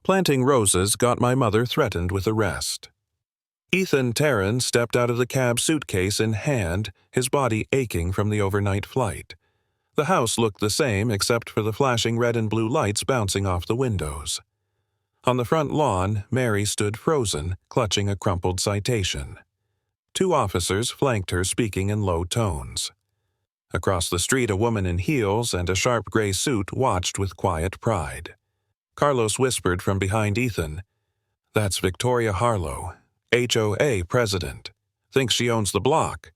Planting roses got my mother threatened with arrest. Ethan Teran stepped out of the cab, suitcase in hand, his body aching from the overnight flight. The house looked the same except for the flashing red and blue lights bouncing off the windows. On the front lawn, Mary stood frozen, clutching a crumpled citation. 2 officers flanked her, speaking in low tones. Across the street, a woman in heels and a sharp gray suit watched with quiet pride. Carlos whispered from behind Ethan, "That's Victoria Harlow, HOA president. Thinks she owns the block."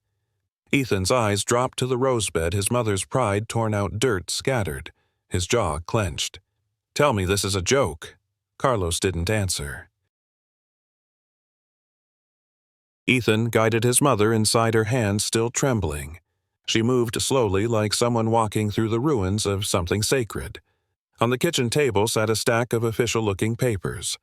Ethan's eyes dropped to the rosebed, his mother's pride torn out, dirt scattered. His jaw clenched. "Tell me this is a joke." Carlos didn't answer. Ethan guided his mother inside, her hands still trembling. She moved slowly, like someone walking through the ruins of something sacred. On the kitchen table sat a stack of official-looking papers.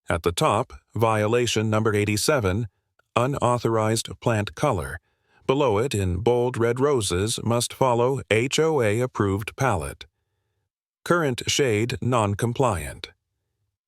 At the top, violation number 87, unauthorized plant color. Below it, in bold red roses, must follow HOA-approved palette. Current shade non-compliant.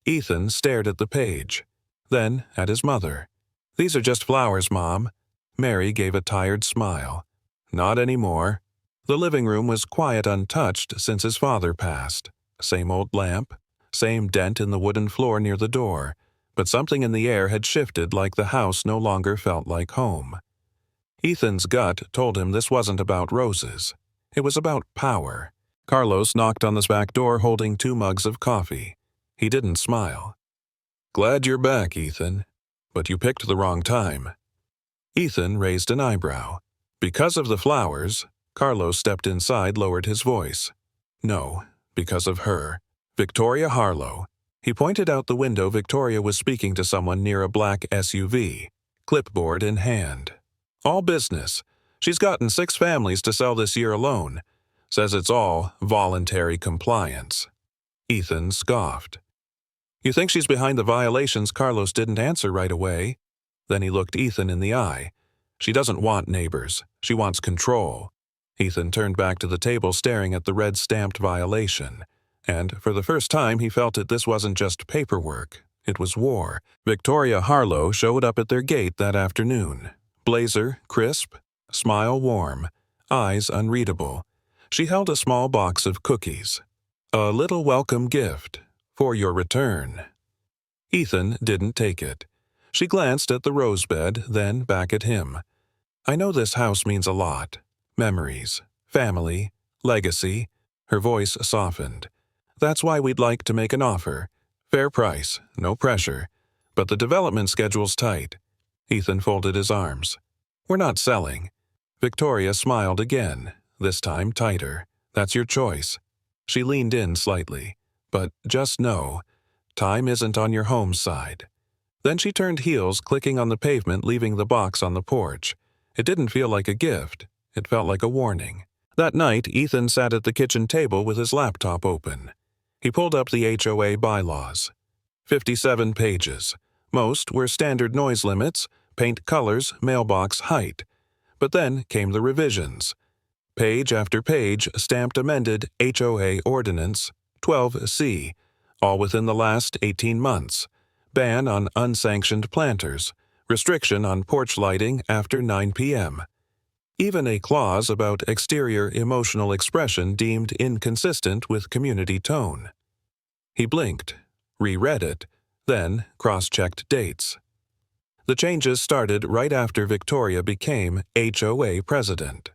Ethan stared at the page, then at his mother. "These are just flowers, Mom." Mary gave a tired smile. "Not anymore." The living room was quiet, untouched since his father passed. Same old lamp, same dent in the wooden floor near the door, but something in the air had shifted, like the house no longer felt like home. Ethan's gut told him this wasn't about roses. It was about power. Carlos knocked on the back door holding 2 mugs of coffee. He didn't smile. "Glad you're back, Ethan. But you picked the wrong time." Ethan raised an eyebrow. "Because of the flowers?" Carlos stepped inside, lowered his voice. "No, because of her. Victoria Harlow." He pointed out the window. Victoria was speaking to someone near a black SUV, clipboard in hand. "All business. She's gotten 6 families to sell this year alone. Says it's all voluntary compliance." Ethan scoffed. "You think she's behind the violations?" Carlos didn't answer right away. Then he looked Ethan in the eye. "She doesn't want neighbors. She wants control." Ethan turned back to the table, staring at the red-stamped violation. And for the first time he felt that this wasn't just paperwork. It was war. Victoria Harlow showed up at their gate that afternoon. Blazer crisp, smile warm, eyes unreadable. She held a small box of cookies. "A little welcome gift. For your return." Ethan didn't take it. She glanced at the rosebed, then back at him. "I know this house means a lot. Memories, family, legacy." Her voice softened. "That's why we'd like to make an offer. Fair price, no pressure. But the development schedule's tight." Ethan folded his arms. "We're not selling." Victoria smiled again, this time tighter. "That's your choice." She leaned in slightly. "But just know, time isn't on your home side." Then she turned heels, clicking on the pavement, leaving the box on the porch. It didn't feel like a gift. It felt like a warning. That night, Ethan sat at the kitchen table with his laptop open. He pulled up the HOA bylaws. 57 pages. Most were standard noise limits, paint colors, mailbox height. But then came the revisions. Page after page stamped amended HOA Ordinance 12C, all within the last 18 months. Ban on unsanctioned planters. Restriction on porch lighting after 9 p.m. Even a clause about exterior emotional expression deemed inconsistent with community tone. He blinked, reread it, then cross-checked dates. The changes started right after Victoria became HOA president.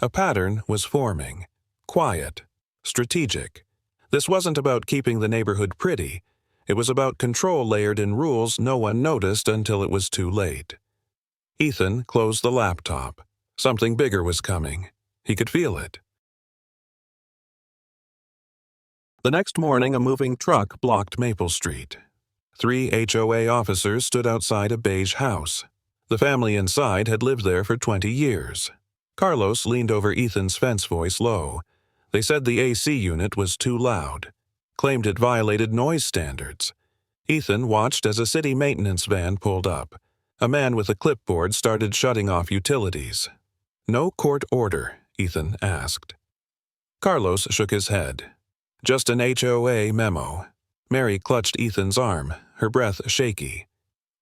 A pattern was forming. Quiet. Strategic. This wasn't about keeping the neighborhood pretty. It was about control layered in rules no one noticed until it was too late. Ethan closed the laptop. Something bigger was coming. He could feel it. The next morning, a moving truck blocked Maple Street. 3 HOA officers stood outside a beige house. The family inside had lived there for 20 years. Carlos leaned over Ethan's fence, voice low. They said the AC unit was too loud. Claimed it violated noise standards. Ethan watched as a city maintenance van pulled up. A man with a clipboard started shutting off utilities. "No court order?" Ethan asked. Carlos shook his head. "Just an HOA memo." Mary clutched Ethan's arm, her breath shaky.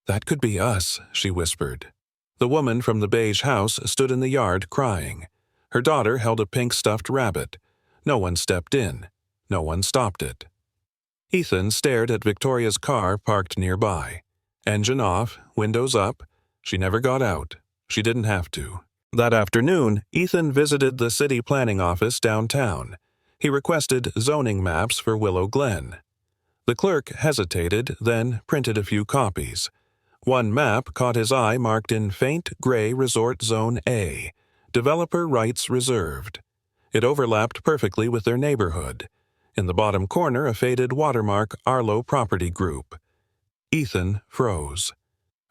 "That could be us," she whispered. The woman from the beige house stood in the yard crying. Her daughter held a pink stuffed rabbit. No one stepped in. No one stopped it. Ethan stared at Victoria's car parked nearby. Engine off, windows up. She never got out. She didn't have to. That afternoon, Ethan visited the city planning office downtown. He requested zoning maps for Willow Glen. The clerk hesitated, then printed a few copies. One map caught his eye marked in faint gray Resort Zone A, Developer Rights Reserved. It overlapped perfectly with their neighborhood. In the bottom corner, a faded watermark, Harlow Property Group. Ethan froze.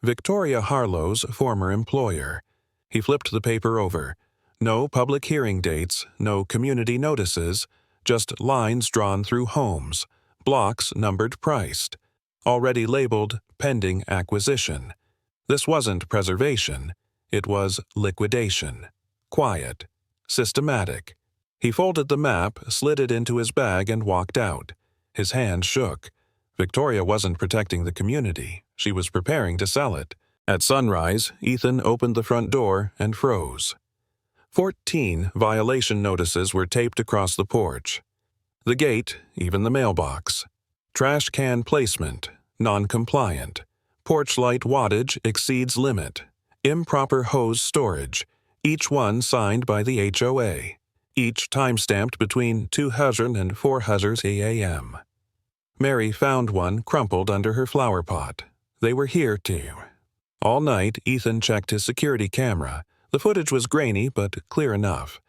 Victoria Harlow's former employer. He flipped the paper over. No public hearing dates, no community notices, just lines drawn through homes, blocks numbered priced, already labeled pending acquisition. This wasn't preservation. It was liquidation. Quiet. Systematic. He folded the map, slid it into his bag, and walked out. His hand shook. Victoria wasn't protecting the community. She was preparing to sell it. At sunrise, Ethan opened the front door and froze. 14 violation notices were taped across the porch. The gate, even the mailbox. Trash can placement, non-compliant. Porch light wattage exceeds limit. Improper hose storage, each one signed by the HOA. Each time-stamped between 200 and 400 a.m. Mary found one crumpled under her flower pot. They were here, too. All night, Ethan checked his security camera. The footage was grainy, but clear enough.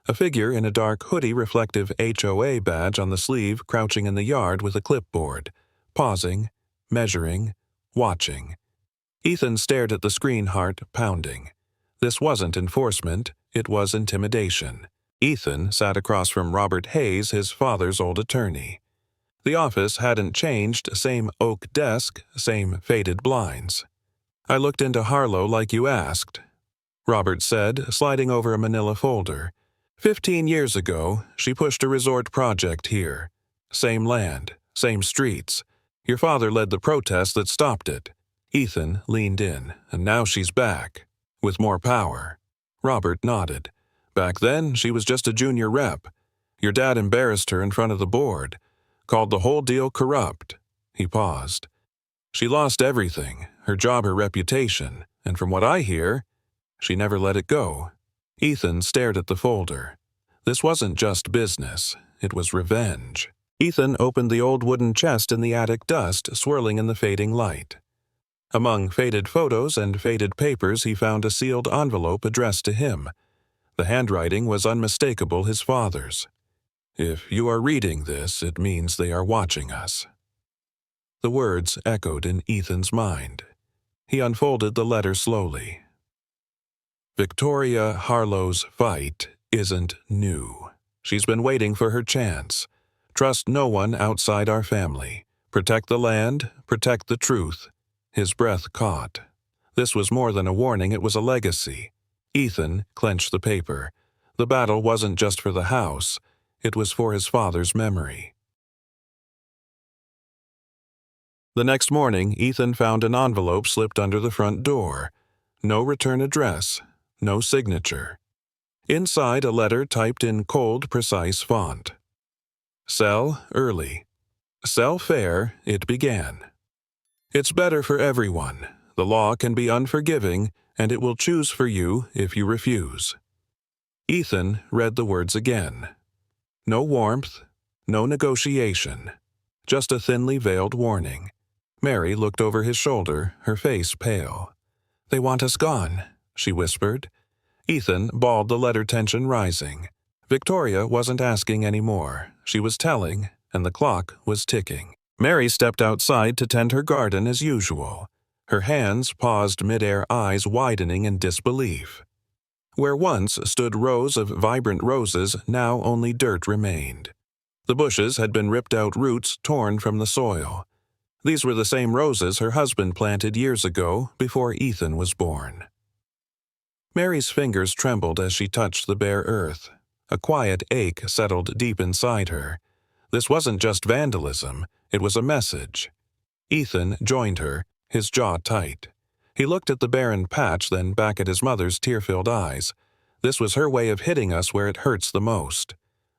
A figure in a dark hoodie-reflective HOA badge on the sleeve crouching in the yard with a clipboard, pausing, measuring, watching. Ethan stared at the screen, heart pounding. This wasn't enforcement, it was intimidation. Ethan sat across from Robert Hayes, his father's old attorney. The office hadn't changed, same oak desk, same faded blinds. "I looked into Harlow like you asked," Robert said, sliding over a manila folder. 15 years ago, she pushed a resort project here. Same land, same streets. Your father led the protest that stopped it. Ethan leaned in, and now she's back, with more power. Robert nodded. Back then, she was just a junior rep. Your dad embarrassed her in front of the board, called the whole deal corrupt. He paused. She lost everything, her job, her reputation, and from what I hear, she never let it go. Ethan stared at the folder. This wasn't just business, it was revenge. Ethan opened the old wooden chest in the attic dust swirling in the fading light. Among faded photos and faded papers, he found a sealed envelope addressed to him. The handwriting was unmistakable, his father's. "If you are reading this, it means they are watching us." The words echoed in Ethan's mind. He unfolded the letter slowly. Victoria Harlow's fight isn't new. She's been waiting for her chance. Trust no one outside our family. Protect the land, protect the truth. His breath caught. This was more than a warning, it was a legacy. Ethan clenched the paper. The battle wasn't just for the house, it was for his father's memory. The next morning, Ethan found an envelope slipped under the front door. No return address, no signature. Inside, a letter typed in cold, precise font. Sell early. Sell fair, it began. It's better for everyone. The law can be unforgiving, and it will choose for you if you refuse. Ethan read the words again. No warmth, no negotiation, just a thinly veiled warning. Mary looked over his shoulder, her face pale. "They want us gone," she whispered. Ethan bawled, the letter tension rising. Victoria wasn't asking any more. She was telling, and the clock was ticking. Mary stepped outside to tend her garden as usual. Her hands paused midair, eyes widening in disbelief. Where once stood rows of vibrant roses, now only dirt remained. The bushes had been ripped out, roots torn from the soil. These were the same roses her husband planted years ago, before Ethan was born. Mary's fingers trembled as she touched the bare earth. A quiet ache settled deep inside her. This wasn't just vandalism, it was a message. Ethan joined her, his jaw tight. He looked at the barren patch, then back at his mother's tear-filled eyes. This was her way of hitting us where it hurts the most.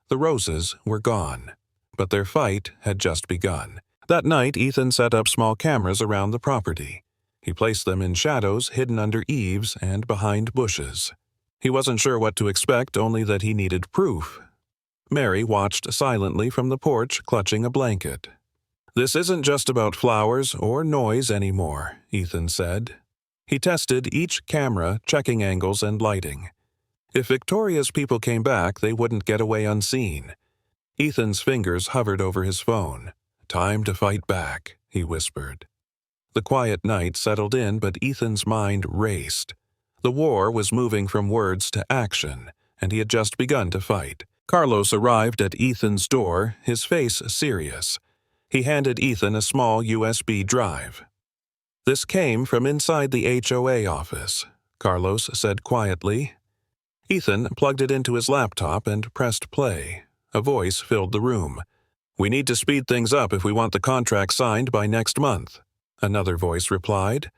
The roses were gone, but their fight had just begun. That night, Ethan set up small cameras around the property. He placed them in shadows hidden under eaves and behind bushes. He wasn't sure what to expect, only that he needed proof. Mary watched silently from the porch, clutching a blanket. "This isn't just about flowers or noise anymore," Ethan said. He tested each camera, checking angles and lighting. If Victoria's people came back, they wouldn't get away unseen. Ethan's fingers hovered over his phone. "Time to fight back," he whispered. The quiet night settled in, but Ethan's mind raced. The war was moving from words to action, and he had just begun to fight. Carlos arrived at Ethan's door, his face serious. He handed Ethan a small USB drive. "This came from inside the HOA office," Carlos said quietly. Ethan plugged it into his laptop and pressed play. A voice filled the room. "We need to speed things up if we want the contract signed by next month." Another voice replied.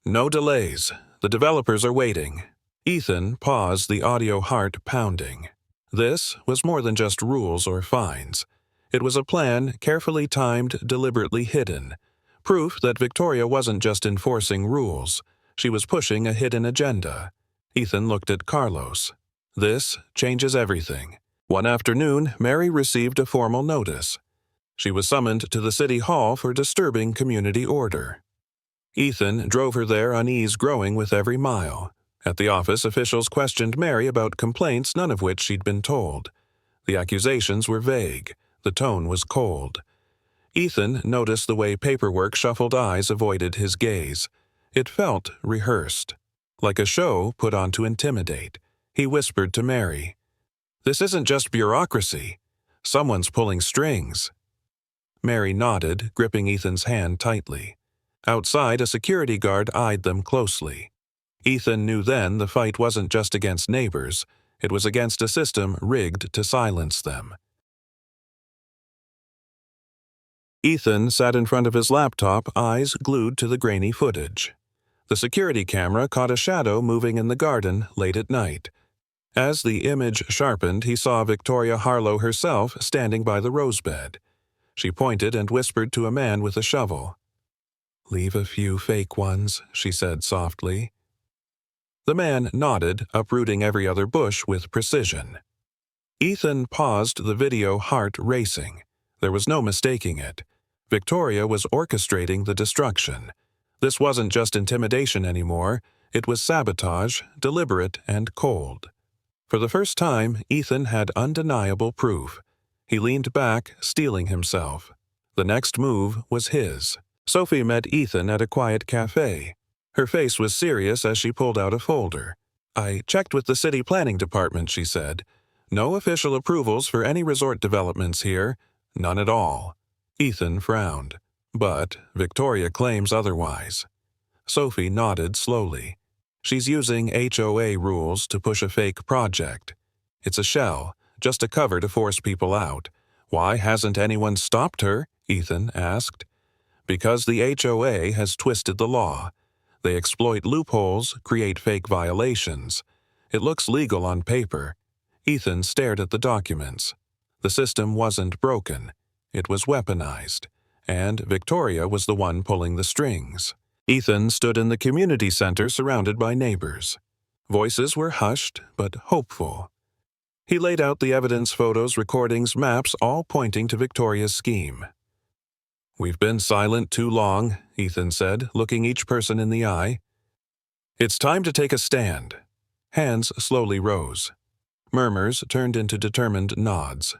"No delays. The developers are waiting." Ethan paused, the audio heart pounding. This was more than just rules or fines. It was a plan, carefully timed, deliberately hidden. Proof that Victoria wasn't just enforcing rules. She was pushing a hidden agenda. Ethan looked at Carlos. "This changes everything." One afternoon, Mary received a formal notice. She was summoned to the city hall for disturbing community order. Ethan drove her there, unease growing with every mile. At the office, officials questioned Mary about complaints, none of which she'd been told. The accusations were vague. The tone was cold. Ethan noticed the way paperwork shuffled eyes avoided his gaze. It felt rehearsed, like a show put on to intimidate. He whispered to Mary, "This isn't just bureaucracy. Someone's pulling strings." Mary nodded, gripping Ethan's hand tightly. Outside, a security guard eyed them closely. Ethan knew then the fight wasn't just against neighbors. It was against a system rigged to silence them. Ethan sat in front of his laptop, eyes glued to the grainy footage. The security camera caught a shadow moving in the garden late at night. As the image sharpened, he saw Victoria Harlow herself standing by the rosebed. She pointed and whispered to a man with a shovel. "Leave a few fake ones," she said softly. The man nodded, uprooting every other bush with precision. Ethan paused the video, heart racing. There was no mistaking it. Victoria was orchestrating the destruction. This wasn't just intimidation anymore. It was sabotage, deliberate and cold. For the first time, Ethan had undeniable proof. He leaned back, steeling himself. The next move was his. Sophie met Ethan at a quiet cafe. Her face was serious as she pulled out a folder. "I checked with the city planning department," she said. "No official approvals for any resort developments here. None at all." Ethan frowned. "But Victoria claims otherwise." Sophie nodded slowly. "She's using HOA rules to push a fake project. It's a shell, just a cover to force people out. Why hasn't anyone stopped her?" Ethan asked. "Because the HOA has twisted the law. They exploit loopholes, create fake violations. It looks legal on paper." Ethan stared at the documents. The system wasn't broken. It was weaponized. And Victoria was the one pulling the strings. Ethan stood in the community center surrounded by neighbors. Voices were hushed, but hopeful. He laid out the evidence, photos, recordings, maps, all pointing to Victoria's scheme. "We've been silent too long," Ethan said, looking each person in the eye. "It's time to take a stand." Hands slowly rose. Murmurs turned into determined nods.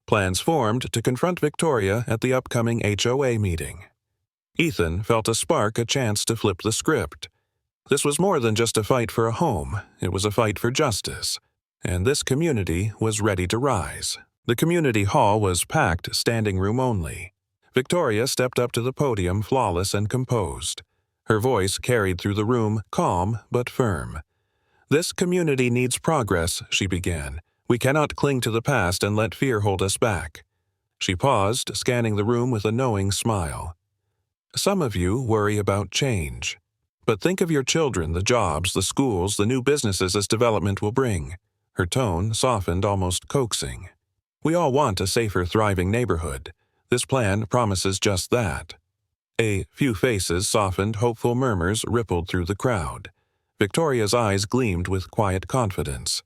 Plans formed to confront Victoria at the upcoming HOA meeting. Ethan felt a spark, a chance to flip the script. This was more than just a fight for a home. It was a fight for justice. And this community was ready to rise. The community hall was packed, standing room only. Victoria stepped up to the podium, flawless and composed. Her voice carried through the room, calm but firm. "This community needs progress," she began. "We cannot cling to the past and let fear hold us back." She paused, scanning the room with a knowing smile. Some of you worry about change. But think of your children, the jobs, the schools, the new businesses this development will bring. Her tone softened, almost coaxing. We all want a safer, thriving neighborhood. This plan promises just that. A few faces softened, hopeful murmurs rippled through the crowd. Victoria's eyes gleamed with quiet confidence.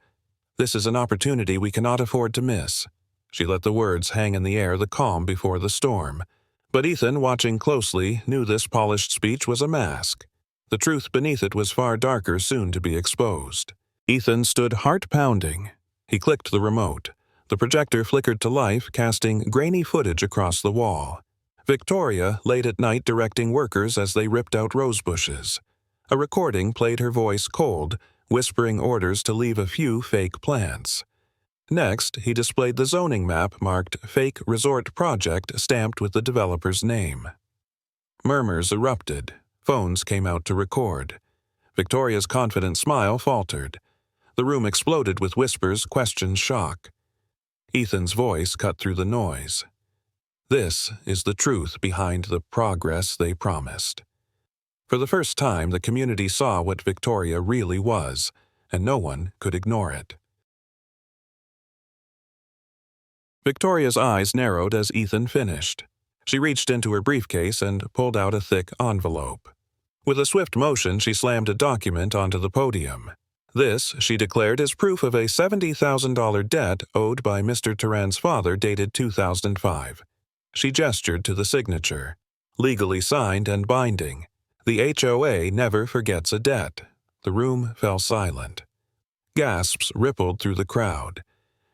This is an opportunity we cannot afford to miss. She let the words hang in the air, the calm before the storm. But Ethan, watching closely, knew this polished speech was a mask. The truth beneath it was far darker, soon to be exposed. Ethan stood heart-pounding. He clicked the remote. The projector flickered to life, casting grainy footage across the wall. Victoria late at night directing workers as they ripped out rose bushes. A recording played her voice cold, whispering orders to leave a few fake plants. Next, he displayed the zoning map marked Fake Resort Project stamped with the developer's name. Murmurs erupted. Phones came out to record. Victoria's confident smile faltered. The room exploded with whispers, questions, shock. Ethan's voice cut through the noise. This is the truth behind the progress they promised. For the first time, the community saw what Victoria really was, and no one could ignore it. Victoria's eyes narrowed as Ethan finished. She reached into her briefcase and pulled out a thick envelope. With a swift motion, she slammed a document onto the podium. This, she declared, is proof of a $70,000 debt owed by Mr. Teran's father dated 2005. She gestured to the signature. Legally signed and binding. The HOA never forgets a debt. The room fell silent. Gasps rippled through the crowd.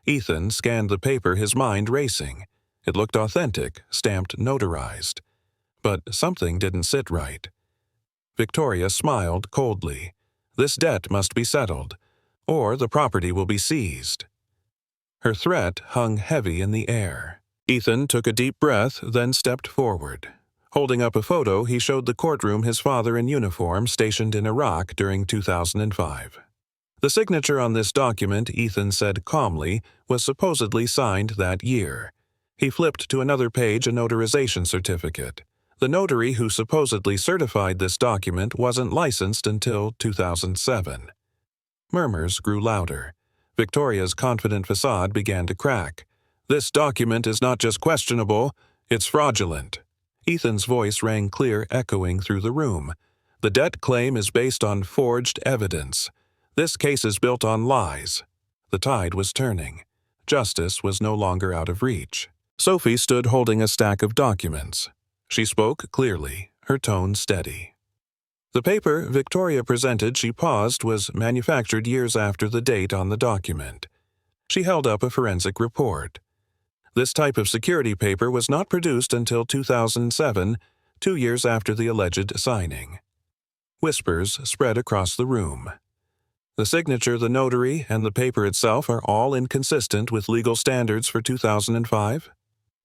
Ethan scanned the paper, his mind racing. It looked authentic, stamped notarized. But something didn't sit right. Victoria smiled coldly. This debt must be settled, or the property will be seized. Her threat hung heavy in the air. Ethan took a deep breath, then stepped forward. Holding up a photo, he showed the courtroom his father in uniform stationed in Iraq during 2005. The signature on this document, Ethan said calmly, was supposedly signed that year. He flipped to another page, a notarization certificate. The notary who supposedly certified this document wasn't licensed until 2007. Murmurs grew louder. Victoria's confident facade began to crack. This document is not just questionable, it's fraudulent. Ethan's voice rang clear, echoing through the room. The debt claim is based on forged evidence. This case is built on lies. The tide was turning. Justice was no longer out of reach. Sophie stood holding a stack of documents. She spoke clearly, her tone steady. The paper Victoria presented, she paused, was manufactured years after the date on the document. She held up a forensic report. This type of security paper was not produced until 2007, 2 years after the alleged signing. Whispers spread across the room. The signature, the notary, and the paper itself are all inconsistent with legal standards for 2005?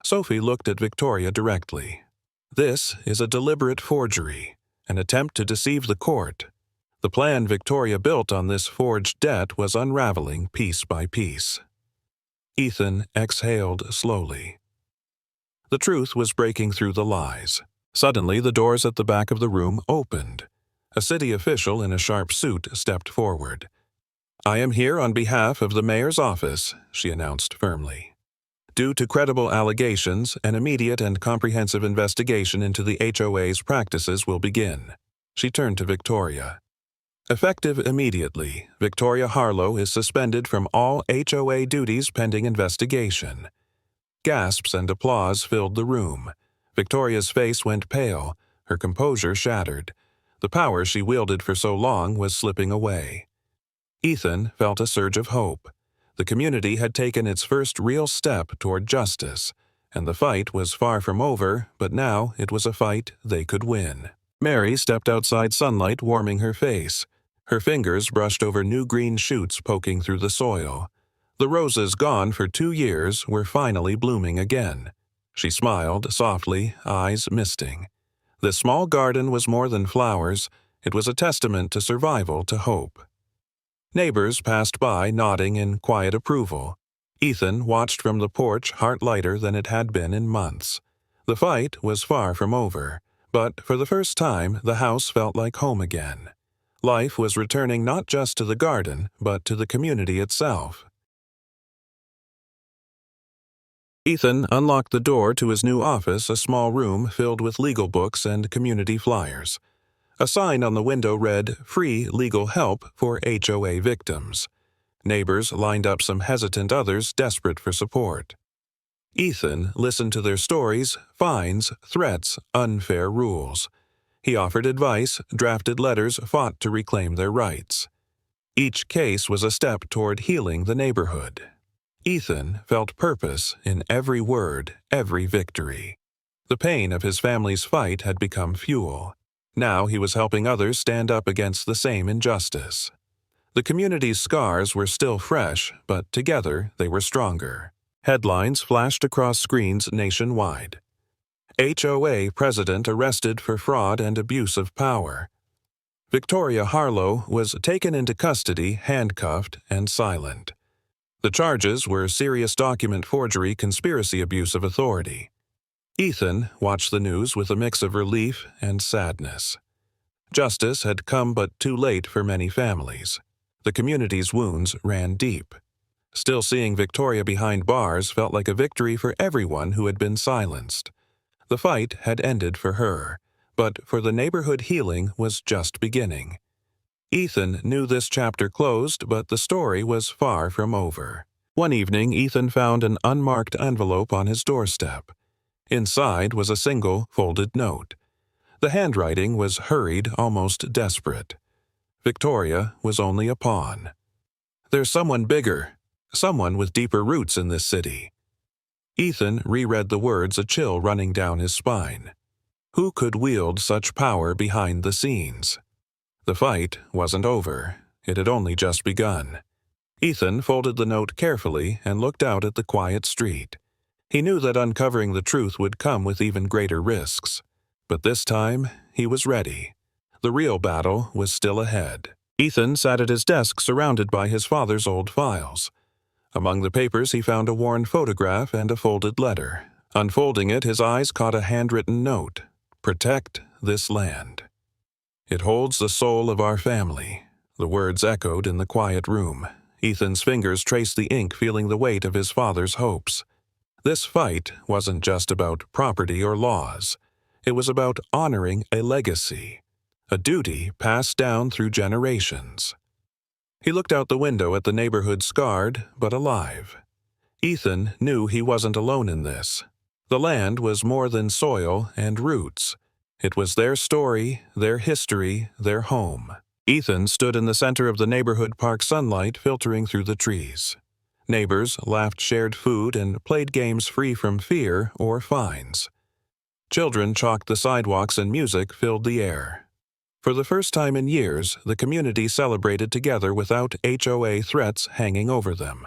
Sophie looked at Victoria directly. This is a deliberate forgery, an attempt to deceive the court. The plan Victoria built on this forged debt was unraveling piece by piece. Ethan exhaled slowly. The truth was breaking through the lies. Suddenly, the doors at the back of the room opened. A city official in a sharp suit stepped forward. "I am here on behalf of the mayor's office," she announced firmly. "Due to credible allegations, an immediate and comprehensive investigation into the HOA's practices will begin." She turned to Victoria. "Effective immediately, Victoria Harlow is suspended from all HOA duties pending investigation." Gasps and applause filled the room. Victoria's face went pale, her composure shattered. The power she wielded for so long was slipping away. Ethan felt a surge of hope. The community had taken its first real step toward justice, and the fight was far from over, but now it was a fight they could win. Mary stepped outside sunlight, warming her face. Her fingers brushed over new green shoots poking through the soil. The roses, gone for 2 years, were finally blooming again. She smiled softly, eyes misting. This small garden was more than flowers. It was a testament to survival, to hope. Neighbors passed by, nodding in quiet approval. Ethan watched from the porch, heart lighter than it had been in months. The fight was far from over, but for the first time the house felt like home again. Life was returning not just to the garden, but to the community itself. Ethan unlocked the door to his new office, a small room filled with legal books and community flyers. A sign on the window read, "Free legal help for HOA victims." Neighbors lined up, some hesitant, others desperate for support. Ethan listened to their stories, fines, threats, unfair rules. He offered advice, drafted letters, fought to reclaim their rights. Each case was a step toward healing the neighborhood. Ethan felt purpose in every word, every victory. The pain of his family's fight had become fuel. Now he was helping others stand up against the same injustice. The community's scars were still fresh, but together they were stronger. Headlines flashed across screens nationwide. HOA president arrested for fraud and abuse of power. Victoria Harlow was taken into custody, handcuffed, and silent. The charges were serious document forgery, conspiracy, abuse of authority. Ethan watched the news with a mix of relief and sadness. Justice had come, but too late for many families. The community's wounds ran deep. Still, seeing Victoria behind bars felt like a victory for everyone who had been silenced. The fight had ended for her, but for the neighborhood, healing was just beginning. Ethan knew this chapter closed, but the story was far from over. One evening, Ethan found an unmarked envelope on his doorstep. Inside was a single, folded note. The handwriting was hurried, almost desperate. Victoria was only a pawn. "There's someone bigger, someone with deeper roots in this city." Ethan reread the words, a chill running down his spine. Who could wield such power behind the scenes? The fight wasn't over. It had only just begun. Ethan folded the note carefully and looked out at the quiet street. He knew that uncovering the truth would come with even greater risks. But this time, he was ready. The real battle was still ahead. Ethan sat at his desk, surrounded by his father's old files. Among the papers, he found a worn photograph and a folded letter. Unfolding it, his eyes caught a handwritten note. "Protect this land. It holds the soul of our family." The words echoed in the quiet room. Ethan's fingers traced the ink, feeling the weight of his father's hopes. This fight wasn't just about property or laws. It was about honoring a legacy, a duty passed down through generations. He looked out the window at the neighborhood, scarred but alive. Ethan knew he wasn't alone in this. The land was more than soil and roots. It was their story, their history, their home. Ethan stood in the center of the neighborhood park, sunlight filtering through the trees. Neighbors laughed, shared food, and played games free from fear or fines. Children chalked the sidewalks and music filled the air. For the first time in years, the community celebrated together without HOA threats hanging over them.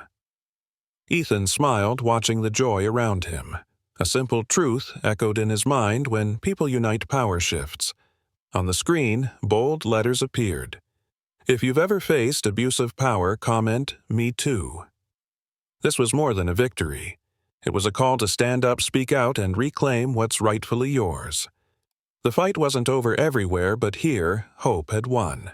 Ethan smiled, watching the joy around him. A simple truth echoed in his mind: when people unite, power shifts. On the screen, bold letters appeared. If you've ever faced abuse of power, comment, "Me too." This was more than a victory. It was a call to stand up, speak out, and reclaim what's rightfully yours. The fight wasn't over everywhere, but here, hope had won.